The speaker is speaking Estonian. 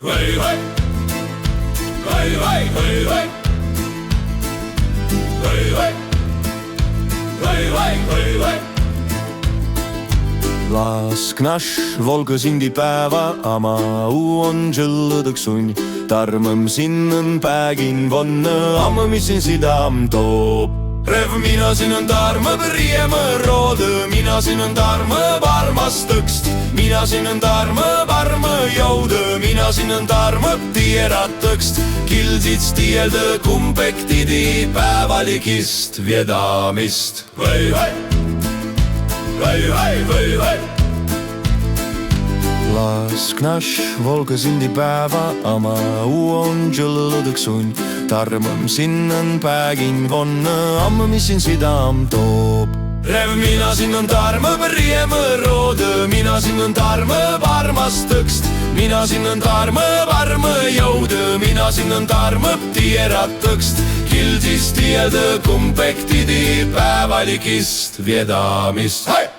Hei, hei. Hei, hei, hei, hei. Hei, hei. Hei, hei, hei, hei. Lask naš volga sindipäeva, ama on žõllõdõks sunn. Tarmõm sinnõ päägin vonne, amma mis siin sidam toob. Rev mina siin on tarmõ riemõ roodõ, mina siin on tarmõ armastõkst. Mina siin on tarmõ varmõ jõudõ, mina siin on tarmõ tieratõkst. Kildsits tiedõ kumpektidi päevalikist viedamist. Hei, hei. Hei, hei, hei, hei. Lask naš volga sindipäeva, ama on žõllõdõks sunn. Tarmõm sinnõ päägin vonne, amma mis siin sidam toob. Rev mina siin on tarmõ riemõ roodõ, mina siin on tarmõ armastõkst. Mina siin on tarmõ varmõ jõudõ, mina siin on tarmõ tieratõkst. Kildzis tiedõ kumpektidi päevalikist viedamist. Hei!